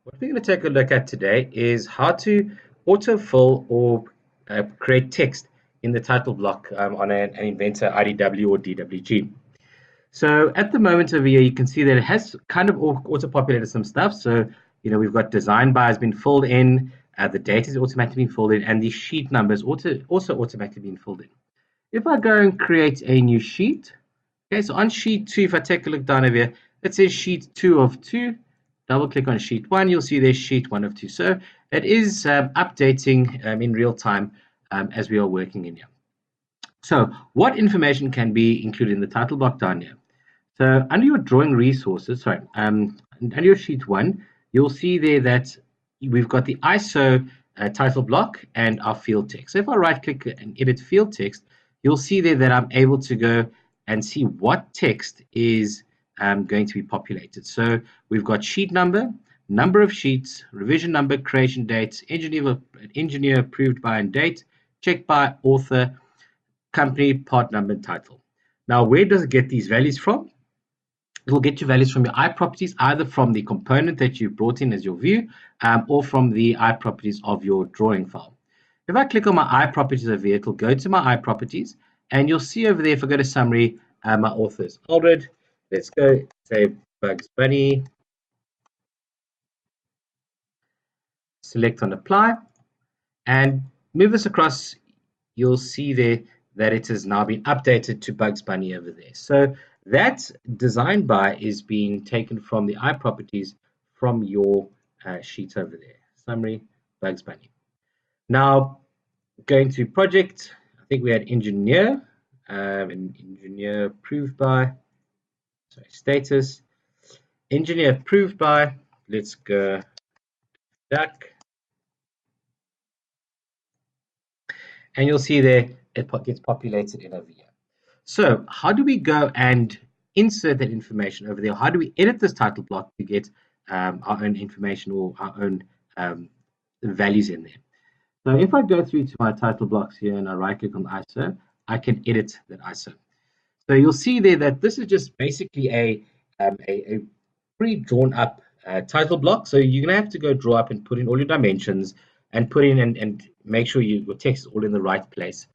What we're going to take a look at today is how to autofill or create text in the title block on an Inventor IDW or DWG. So at the moment over here, you can see that it has kind of auto-populated some stuff. So, we've got design by has been filled in, the data is automatically filled in, and the sheet numbers also automatically being filled in. If I go and create a new sheet, okay, so on sheet 2, if I take a look down over here, it says sheet 2 of 2. Double click on sheet 1, you'll see there's sheet 1 of 2. So it is updating in real time as we are working in here. So what information can be included in the title block down here? So under your drawing resources, under your sheet 1, you'll see there that we've got the ISO title block and our field text. So if I right click and edit field text, you'll see there that I'm able to go and see what text is going to be populated. So we've got sheet number, number of sheets, revision number, creation dates, engineer approved by and date, checked by, author, company, part number, and title. Now, where does it get these values from? It will get your values from your iProperties, either from the component that you brought in as your view, or from the iProperties of your drawing file. If I click on my iProperties over here, it will go to my iProperties, and you'll see over there, if I go to summary, my author is Aldred. Let's go, say Bugs Bunny. Select on apply, and move this across. You'll see there that it has now been updated to Bugs Bunny over there. So that design by is being taken from the iProperties from your sheet over there. Summary, Bugs Bunny. Now, going to project, I think we had engineer, and engineer approved by, sorry, status, engineer approved by, let's go duck. And you'll see there it gets populated in over here. So how do we go and insert that information over there? How do we edit this title block to get our own information or our own values in there? So if I go through to my title blocks here and I right click on ISO, I can edit that ISO. So you'll see there that this is just basically a pre-drawn up title block. So you're going to have to go draw up and put in all your dimensions and put in and make sure your text is all in the right place.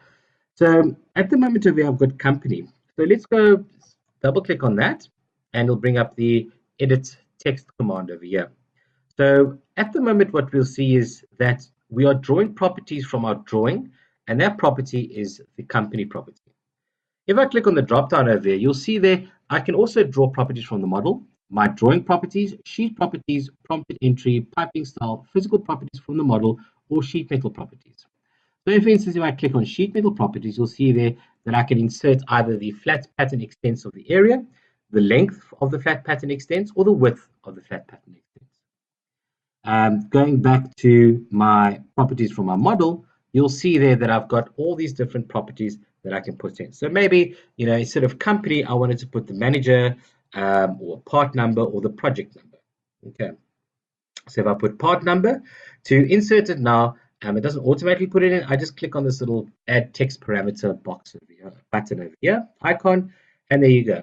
So at the moment over here, I've got company. So let's go double click on that and it'll bring up the edit text command over here. So at the moment, what we'll see is that we are drawing properties from our drawing, and that property is the company property. If I click on the drop down over here, you'll see there I can also draw properties from the model, my drawing properties, sheet properties, prompted entry, piping style, physical properties from the model, or sheet metal properties. So for instance, if I click on sheet metal properties, you'll see there that I can insert either the flat pattern extents of the area, the length of the flat pattern extents, or the width of the flat pattern extents. Going back to my properties from my model, you'll see there that I've got all these different properties that I can put in. So maybe, instead of company, I wanted to put the manager or part number or the project number. Okay. So if I put part number, to insert it now, it doesn't automatically put it in. I just click on this little add text parameter box over here, button over here, icon, and there you go.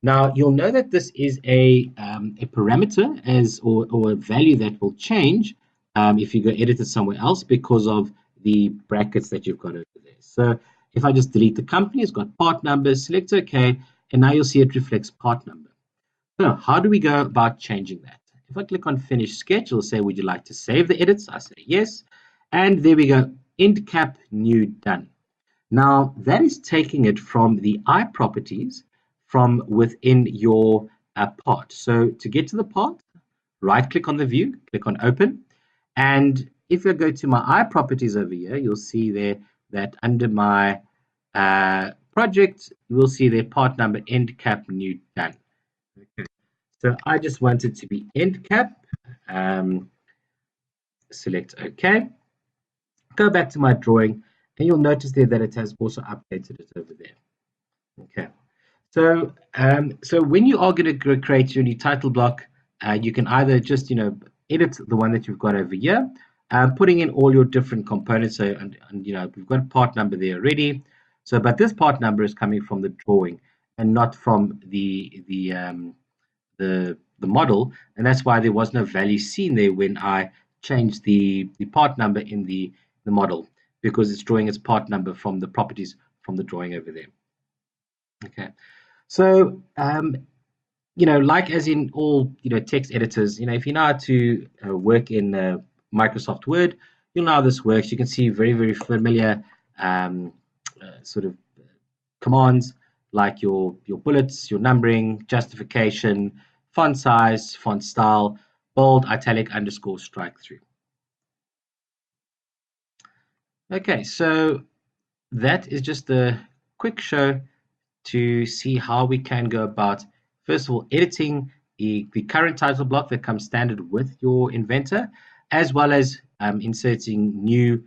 Now you'll know that this is a parameter or a value that will change if you go edit it somewhere else because of the brackets that you've got over there. So if I just delete the company, it's got part number, select OK, and now you'll see it reflects part number. So how do we go about changing that? If I click on finish sketch, it'll say, would you like to save the edits? I say yes. And there we go, end cap, new, done. Now that is taking it from the iProperties from within your part. So to get to the part, right click on the view, click on open. And if I go to my iProperties over here, you'll see there that under my project, you will see their part number, end cap, new, done. Okay. So I just want it to be end cap. Select OK. Go back to my drawing, and you'll notice there that it has also updated it over there. Okay. So, so when you are going to create your new title block, you can either just edit the one that you've got over here, putting in all your different components. So, and we've got part number there already. So, but this part number is coming from the drawing and not from the the model, and that's why there was no value seen there when I changed the part number in the model, because it's drawing its part number from the properties from the drawing over there. Okay, so like as in all text editors, if you know how to work in Microsoft Word, you'll know how this works. You can see very, very familiar sort of commands like your bullets, your numbering, justification, font size, font style, bold, italic, underscore, strike through. Okay, so that is just a quick show to see how we can go about, first of all, editing the current title block that comes standard with your Inventor, as well as inserting new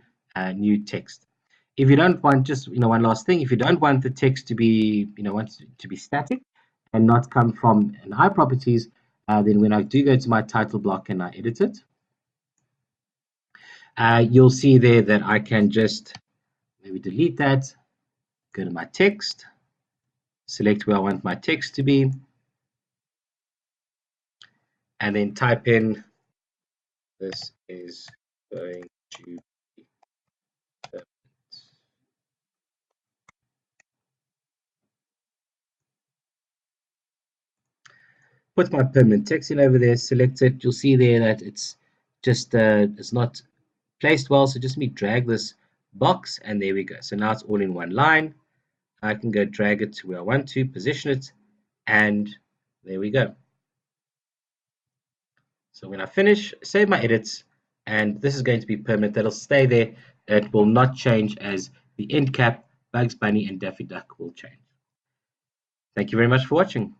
text. If you don't want, just one last thing, if you don't want the text to be want to be static and not come from an I properties, then when I do go to my title block and I edit it, you'll see there that I can just maybe delete that, go to my text, select where I want my text to be, and then type in, this is going to be permanent. Put my permanent text in over there, select it. You'll see there that it's just it's not placed well, so just let me drag this box, and there we go. So now it's all in one line. I can go drag it to where I want to, position it, and there we go. So when I finish, save my edits, and this is going to be permanent. That'll stay there. It will not change as the end cap, Bugs Bunny, and Daffy Duck will change. Thank you very much for watching.